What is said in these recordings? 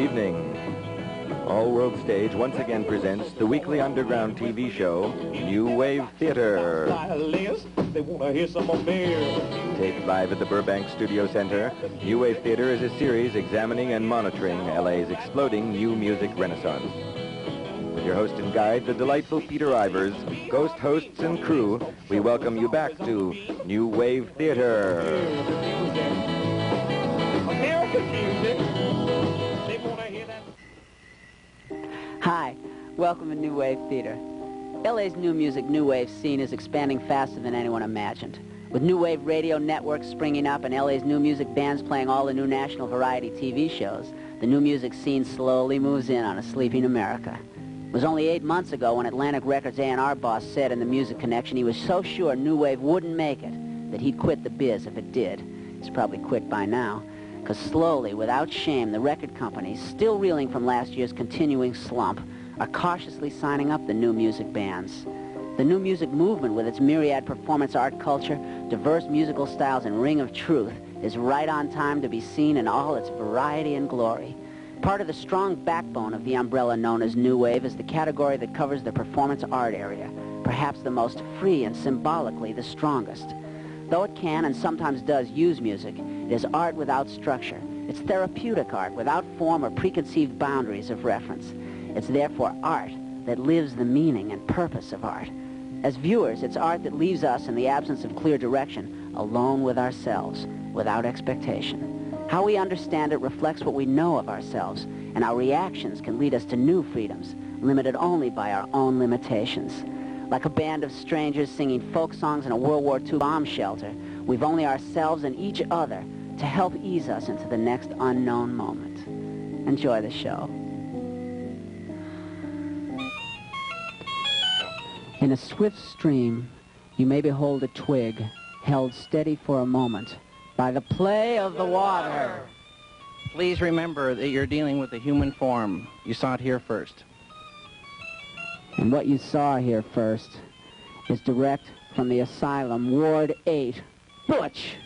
evening. All World Stage once again presents the weekly underground TV show, New Wave Theater. They want to hear some more beer. Taped live at the Burbank Studio Center, New Wave Theater is a series examining and monitoring LA's exploding new music renaissance. With your host and guide, the delightful Peter Ivers, ghost hosts and crew, we welcome you back to New Wave Theater. American music. They want to hear that. Hi, welcome to New Wave Theater. LA's new music, new wave scene is expanding faster than anyone imagined. With new wave radio networks springing up and LA's new music bands playing all the new national variety TV shows, the new music scene slowly moves in on a sleeping America. It was only 8 months ago when Atlantic Records A&R boss said in the Music Connection he was so sure new wave wouldn't make it that he'd quit the biz if it did. He's probably quit by now. Because slowly, without shame, the record companies, still reeling from last year's continuing slump, are cautiously signing up the new music bands. The new music movement, with its myriad performance art culture, diverse musical styles, and ring of truth, is right on time to be seen in all its variety and glory. Part of the strong backbone of the umbrella known as New Wave is the category that covers the performance art area, perhaps the most free and symbolically the strongest. Though it can and sometimes does use music, it is art without structure. It's therapeutic art without form or preconceived boundaries of reference. It's therefore art that lives the meaning and purpose of art. As viewers, it's art that leaves us, in the absence of clear direction, alone with ourselves, without expectation. How we understand it reflects what we know of ourselves, and our reactions can lead us to new freedoms, limited only by our own limitations. Like a band of strangers singing folk songs in a World War II bomb shelter, we've only ourselves and each other to help ease us into the next unknown moment. Enjoy the show. In a swift stream, you may behold a twig held steady for a moment by the play of the water. Please remember that you're dealing with the human form. You saw it here first. And what you saw here first is direct from the asylum, Ward 8, Butch.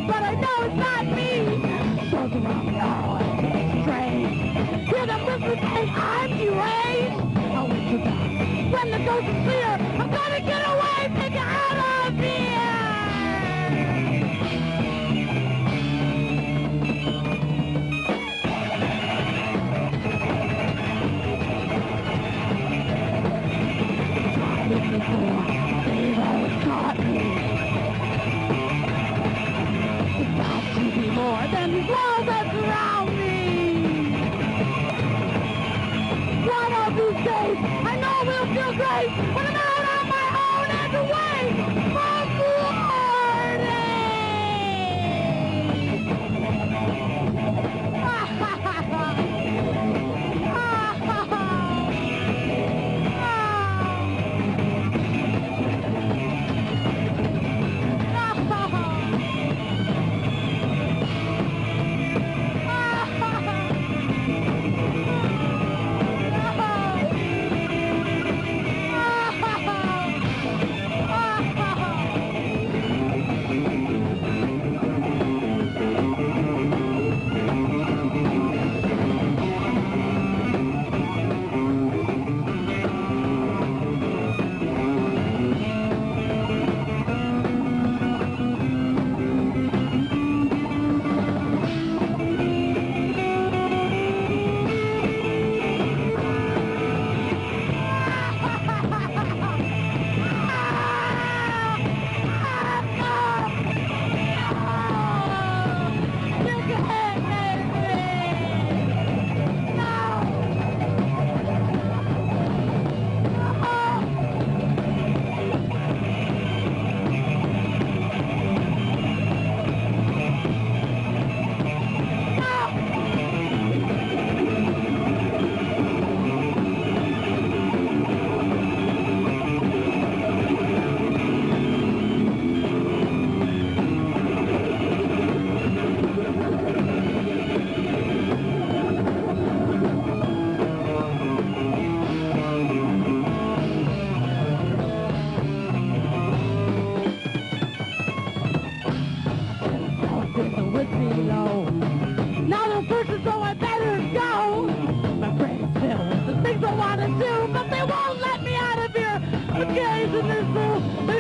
But I know it's not me. Those around me are always strange. Hear them whisper saying I'm deranged. I'll wait till dark. When the coast is clear, I'm gonna get away, take it out of here. They've always taught me. To be more than these walls that surround me. One of these days, I know we'll feel great when I'm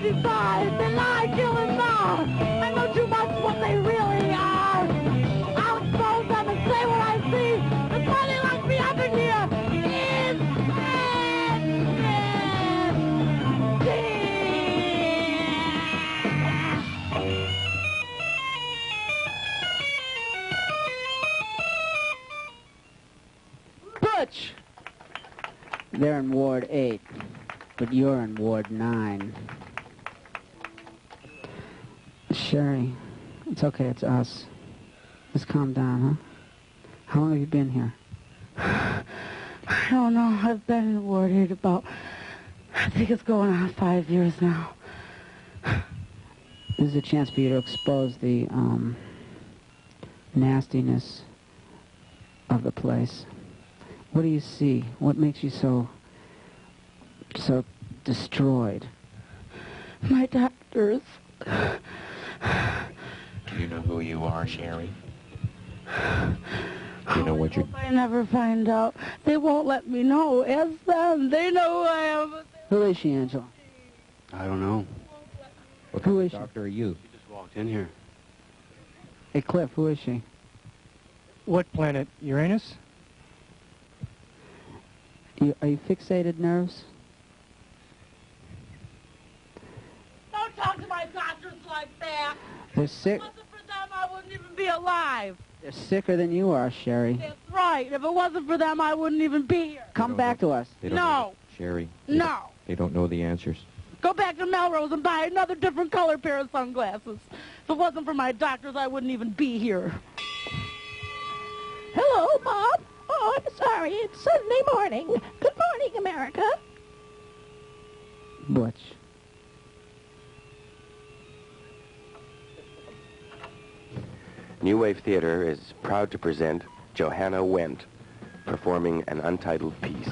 95, they lie, kill, and maul. I know too much what they really are. I'll expose them and say what I see. That's why they lock me up in here. Butch! They're in Ward 8, but you're in Ward 9. Sherry, it's okay, it's us. Just calm down, huh? How long have you been here? I don't know. I've been in Ward 8 about, I think it's going on 5 years now. This is a chance for you to expose the nastiness of the place. What do you see? What makes you so destroyed? My doctors. Do you know who you are, Sherry? Do you know what you're... I never find out. They won't let me know. Ask them. They know who I am. Who is she, Angela? I don't know. What Who kind is of she? doctor are you? She just walked in here. Hey, Cliff, who is she? What planet? Uranus? Are you fixated nerves? Don't talk to my doctors like that. They're If sick. it wasn't for them, I wouldn't even be alive. They're sicker than you are, Sherry. That's right. If it wasn't for them, I wouldn't even be here. Come back to us. They don't No. know. Sherry. No. They don't know the answers. Go back to Melrose and buy another different color pair of sunglasses. If it wasn't for my doctors, I wouldn't even be here. Hello, Bob. Oh, I'm sorry. It's Sunday morning. Good morning, America. Butch. New Wave Theater is proud to present Johanna Wendt performing an untitled piece.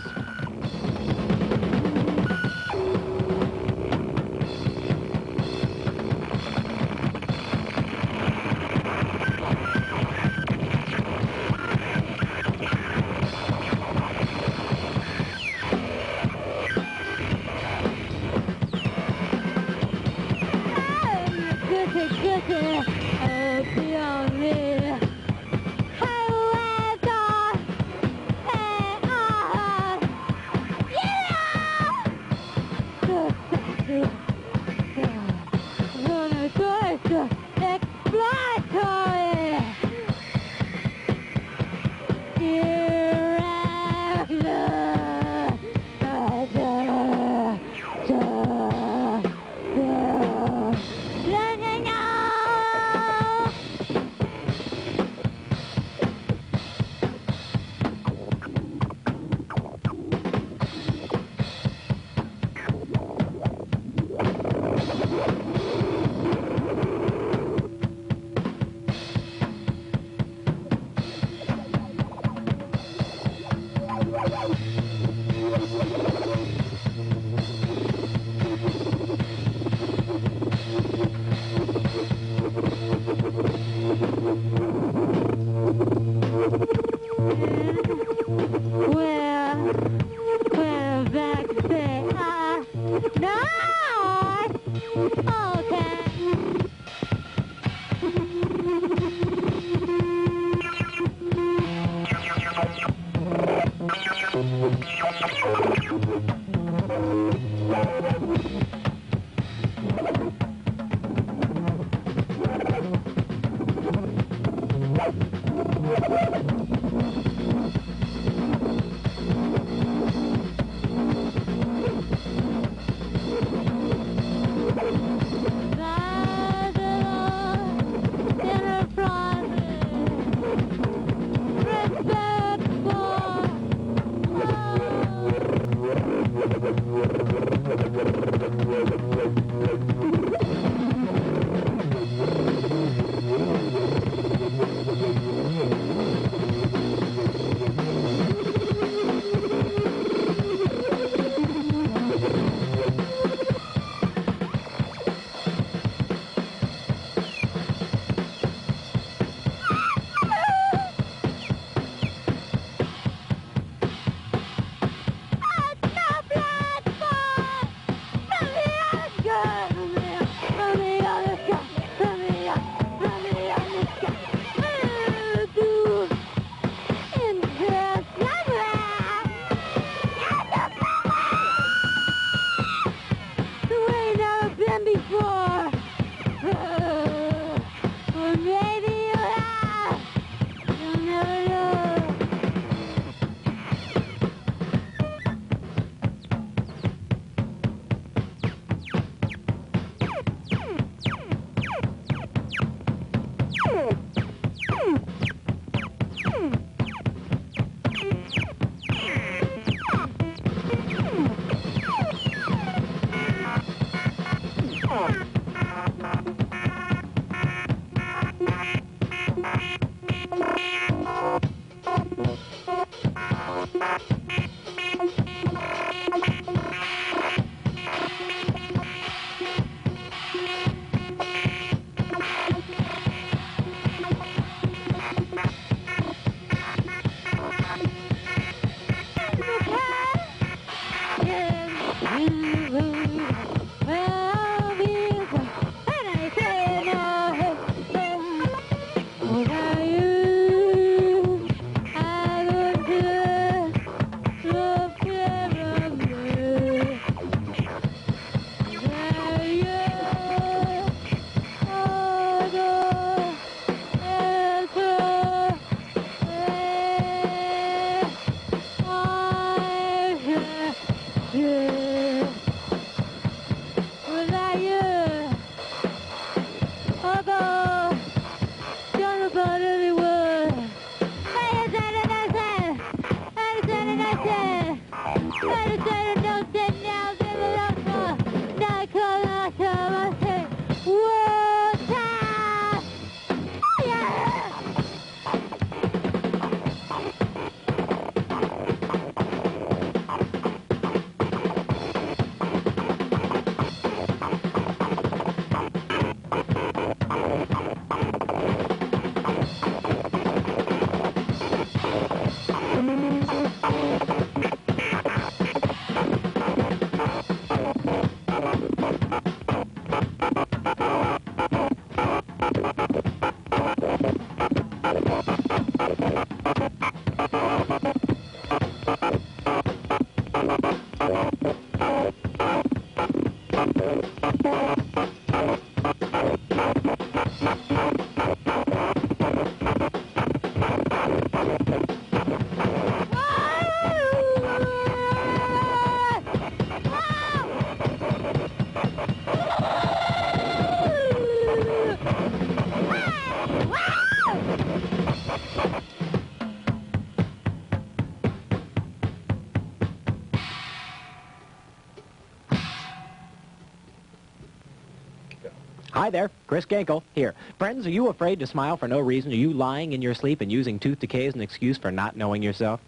Hi there, Chris Gankel here. Friends, are you afraid to smile for no reason? Are you lying in your sleep and using tooth decay as an excuse for not knowing yourself?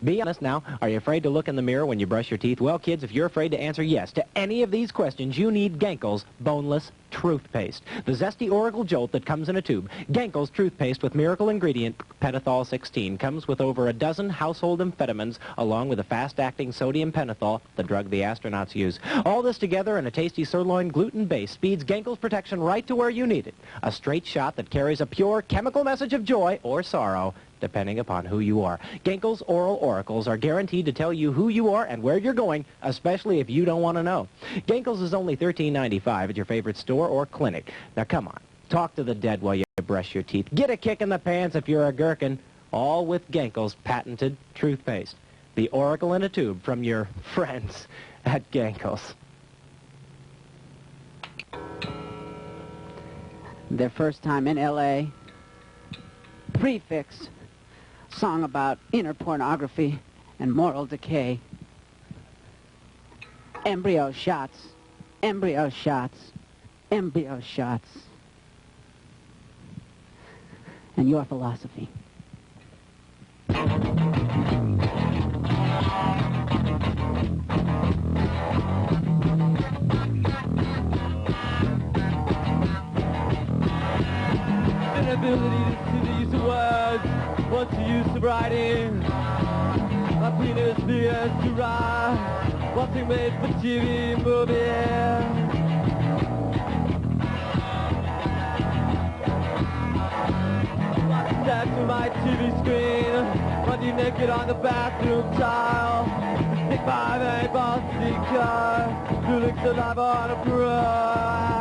Be honest now. Are you afraid to look in the mirror when you brush your teeth? Well, kids, if you're afraid to answer yes to any of these questions, you need Gankel's Boneless Toothpaste. The zesty Oracle Jolt that comes in a tube. Gankel's toothpaste with miracle ingredient Pentothal 16 comes with over a dozen household amphetamines along with a fast-acting sodium pentothal, the drug the astronauts use. All this together in a tasty sirloin gluten base speeds Gankel's protection right to where you need it. A straight shot that carries a pure chemical message of joy or sorrow, depending upon who you are. Gankel's Oral Oracles are guaranteed to tell you who you are and where you're going, especially if you don't want to know. Gankel's is only $13.95 at your favorite store or clinic. Now, come on. Talk to the dead while you brush your teeth. Get a kick in the pants if you're a gherkin. All with Gankel's patented toothpaste. The Oracle in a tube from your friends at Gankel's. Their first time in L.A., Prefix, song about inner pornography and moral decay. Embryo shots, embryo shots, embryo shots. And your philosophy. Inability to use the words, once you use the writing. My penis begins to rise, watching made for TV movies. Back to my TV screen, run you naked on the bathroom tile. Stick by the ball seeker, who looks alive on a brush.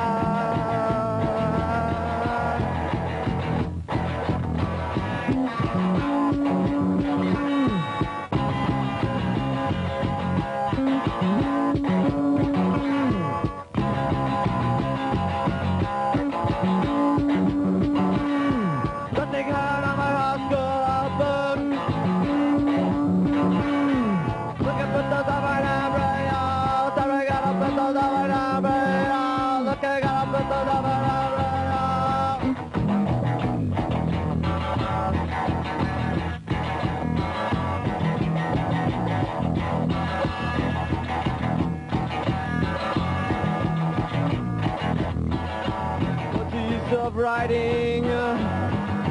Writing,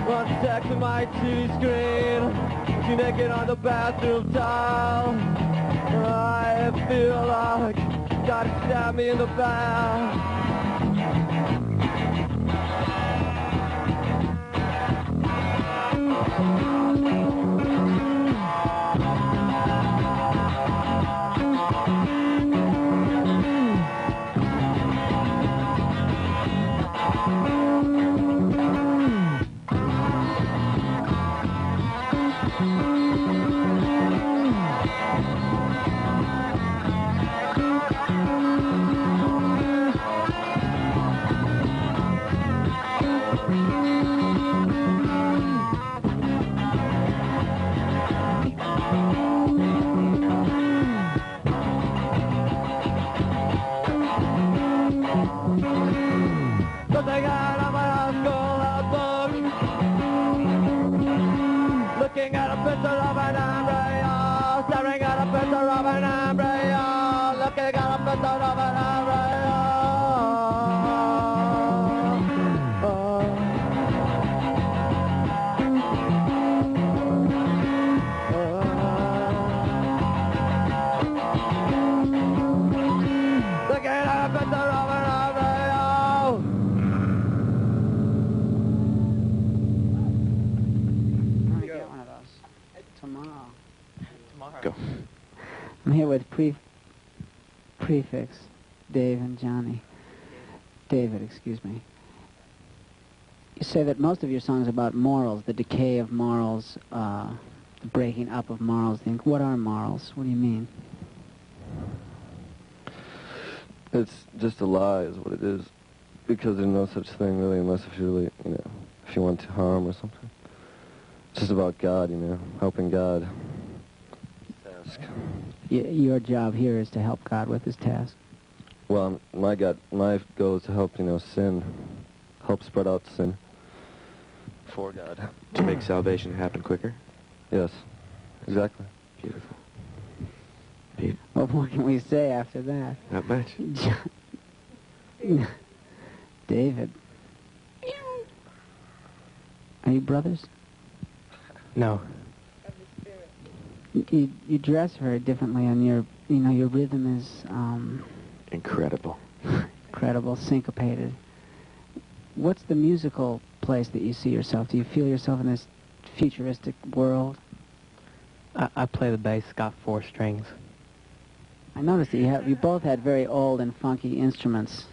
one sec to my TV screen, you naked on the bathroom tile. I feel like you gotta stab me in the back. Looking at a picture of an embryo, staring at a picture of an embryo, looking at a picture of an embryo. Looking at a picture of an embryo. I'm gonna get one of those tomorrow. Go. I'm here with Prefix, Dave and Johnny. David, excuse me. You say that most of your songs are about morals, the decay of morals, the breaking up of morals. What are morals? What do you mean? It's just a lie is what it is. Because there's no such thing really unless if you really, if you want to harm or something. It's just about God, helping God. Task. Your job here is to help God with his task. Well, my goal is to help, sin. Help spread out sin. For God. To make salvation happen quicker? Yes, exactly. Beautiful. Pete? Well, what can we say after that? Not much. David. Are you brothers? No. You dress very differently, and your rhythm is Incredible. incredible, syncopated. What's the musical place that you see yourself? Do you feel yourself in this futuristic world? I play the bass, got 4 strings. I noticed that you both had very old and funky instruments.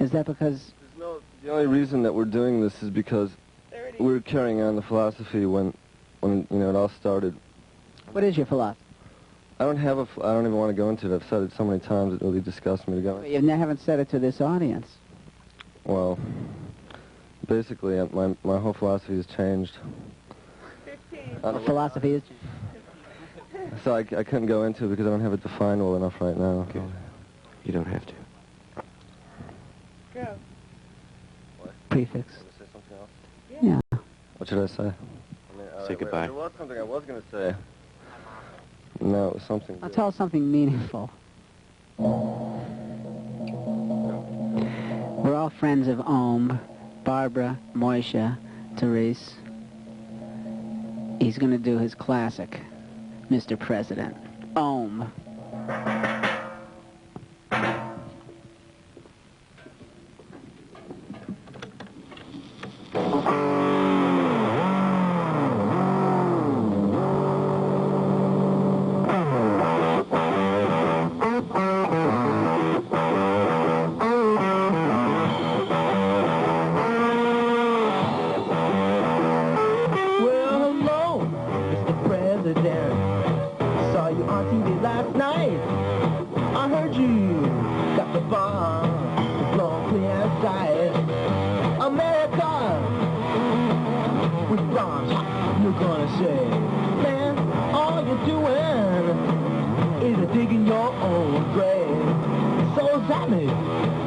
Is that because... The only reason that we're doing this is because we're carrying on the philosophy when it all started. What is your philosophy? I don't even want to go into it. I've said it so many times it really disgusts me to go into. You haven't said it to this audience. Well, basically, my whole philosophy has changed. The philosophy is... So I couldn't go into it because I don't have it defined well enough right now. Okay. You don't have to. Go. Prefix. Say something else? Yeah. What should I say? Say goodbye. There was something I was going to say. No, it was something. I'll tell something meaningful. We're all friends of Ohm, Barbara, Moisha, Therese. He's going to do his classic, Mr. President. Ohm.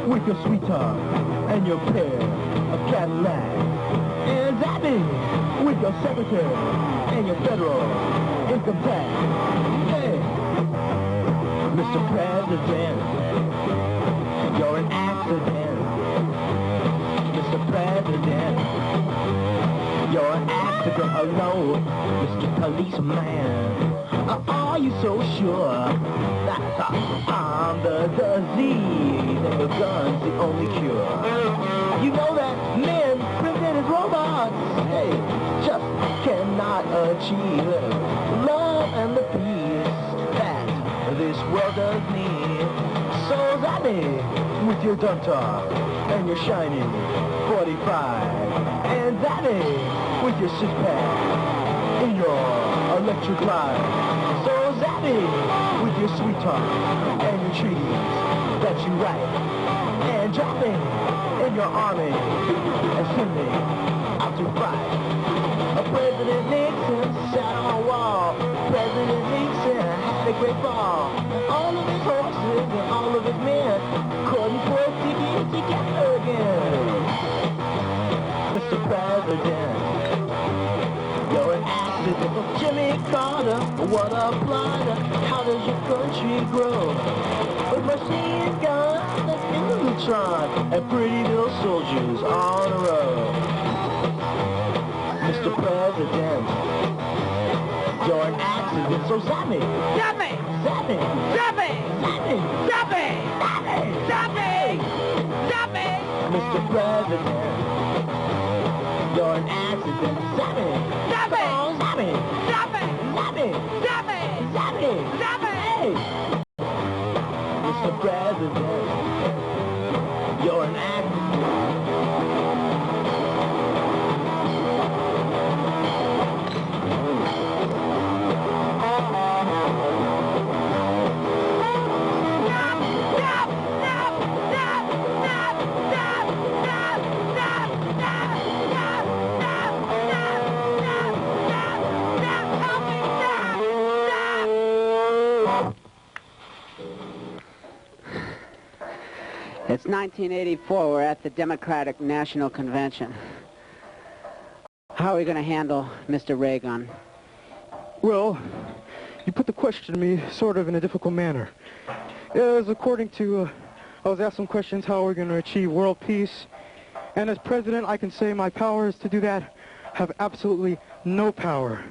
With your sweetheart and your pair of Cadillac, and Zappy with your secretary and your federal income tax. Hey, Mr. President, you're an accident. Mr. President, you're an accident alone. Mr. Policeman, are you so sure that I'm the disease and the gun's the only cure? You know that men printed as robots, hey, just cannot achieve love and the peace that this world does need. So Zappy with your dump top and your shiny 45, and Zappy with your six-pack in your electric light. So Zappy with your sweetheart and your treaties that you write, and dropping in your army and sending out to fight. President Nixon sat on a wall. President Nixon had a great fall. All of his horses and all of his men couldn't put together again. Mr. President, you're an accident. Jimmy Carter, what a blunder. How does your country grow? With machine guns and Neutron and pretty little soldiers on the road. Mr. President, you're an accident, so Zappy! Zappy! Zappy! Zappy! Zappy! Zappy! Zappy! Zappy! Mr. President, you're an accident, Zappy! Zappy! Oh, Zappy! Zappy! Zappy! Zappy! Zappy! Zappy! Mr. President, you're an accident. It's 1984. We're at the Democratic National Convention. How are we going to handle Mr. Reagan? Well, you put the question to me sort of in a difficult manner. As according to, I was asked some questions, how are we going to achieve world peace? And as president, I can say my powers to do that have absolutely no power.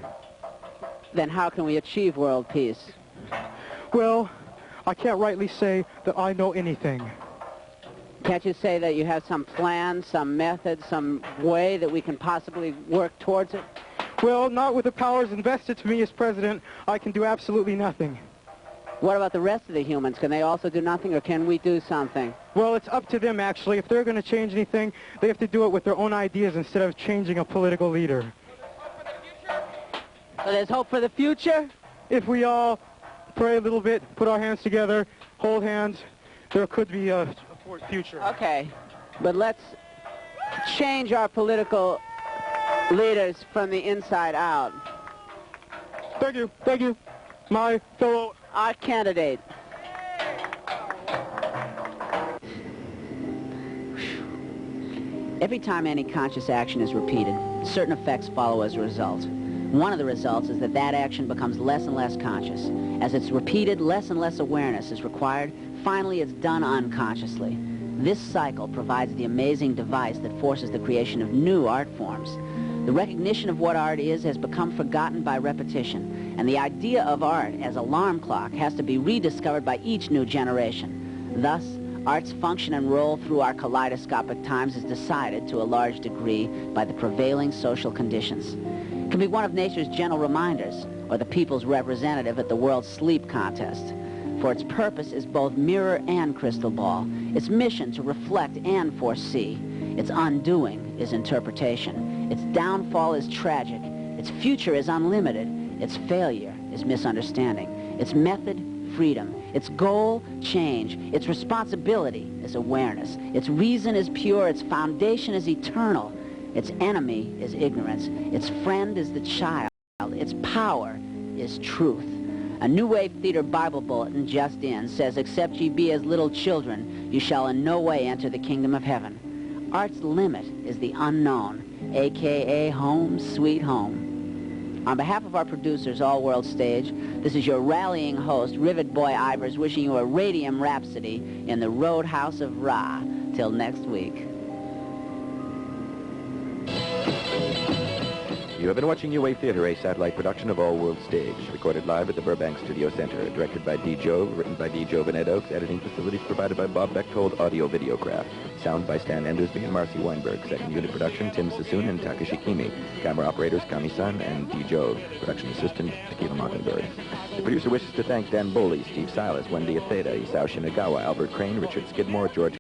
Then how can we achieve world peace? Well, I can't rightly say that I know anything. Can't you say that you have some plan, some method, some way that we can possibly work towards it? Well, not with the powers invested to me as president. I can do absolutely nothing. What about the rest of the humans? Can they also do nothing, or can we do something? Well, it's up to them, actually. If they're going to change anything, they have to do it with their own ideas instead of changing a political leader. So there's hope for the future? If we all pray a little bit, put our hands together, hold hands, there could be a future. Okay, but let's change our political leaders from the inside out. Thank you. Thank you, my fellow... Our candidate. Every time any conscious action is repeated, certain effects follow as a result. One of the results is that that action becomes less and less conscious. As it's repeated, less and less awareness is required. Finally, it's done unconsciously. This cycle provides the amazing device that forces the creation of new art forms. The recognition of what art is has become forgotten by repetition, and the idea of art as alarm clock has to be rediscovered by each new generation. Thus, art's function and role through our kaleidoscopic times is decided to a large degree by the prevailing social conditions. It can be one of nature's gentle reminders, or the people's representative at the World Sleep Contest. For its purpose is both mirror and crystal ball, its mission to reflect and foresee. Its undoing is interpretation. Its downfall is tragic. Its future is unlimited. Its failure is misunderstanding. Its method, freedom. Its goal, change. Its responsibility is awareness. Its reason is pure. Its foundation is eternal. Its enemy is ignorance. Its friend is the child. Its power is truth. A New Wave Theater Bible Bulletin just in says, "Except ye be as little children, you shall in no way enter the kingdom of heaven." Art's limit is the unknown, a.k.a. home, sweet home. On behalf of our producers, All World Stage, this is your rallying host, Rivet Boy Ivers, wishing you a radium rhapsody in the Roadhouse of Ra. Till next week. You have been watching New Wave Theater, a satellite production of All World Stage, recorded live at the Burbank Studio Center, directed by D. Jove, written by D. Jove and Ed Oakes, editing facilities provided by Bob Bechtold, Audio Videocraft, sound by Stan Endersby and Marcy Weinberg, second unit production, Tim Sassoon and Takashi Kimi, camera operators, Kami-san and D. Jove, production assistant, Tequila Mockingbird. The producer wishes to thank Dan Boley, Steve Silas, Wendy Atheda, Isao Shinagawa, Albert Crane, Richard Skidmore, George